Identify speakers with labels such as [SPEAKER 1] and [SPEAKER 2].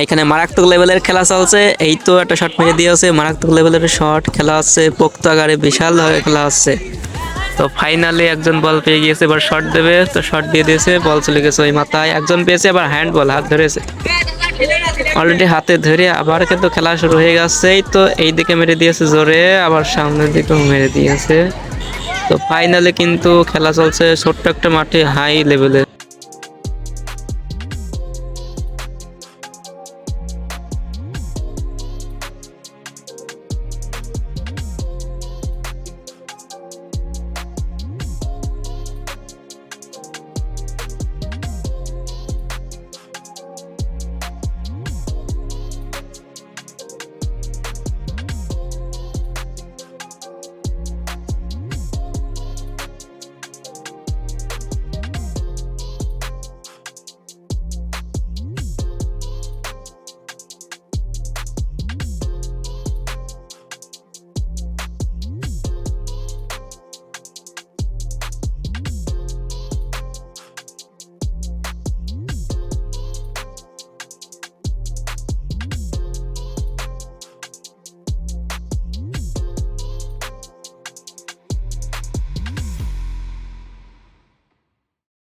[SPEAKER 1] এখানে মারাত্মক লেভেলের খেলা চলছে। এই তো একটা শট মেরে দিয়েছে, মারাত্মক লেভেলের শট খেলা হচ্ছে, পোক্ত আকারে বিশাল ভাবে খেলা হচ্ছে। তো ফাইনালি একজন বল পেয়ে গিয়েছে, এবার শট দেবে, তো শট দিয়ে দিয়েছে, বল চলে গেছে ওই মাথায়। একজন পেয়েছে, আবার হ্যান্ড বল, হাত ধরেছে অলরেডি, হাতে ধরে আবার কিন্তু খেলা শুরু হয়ে গেছে। এই তো এই দিকে মেরে দিয়েছে জোরে, আবার সামনের দিকেও মেরে দিয়েছে। তো ফাইনালে কিন্তু খেলা চলছে ছোট্ট একটা মাঠে, হাই লেভেলে।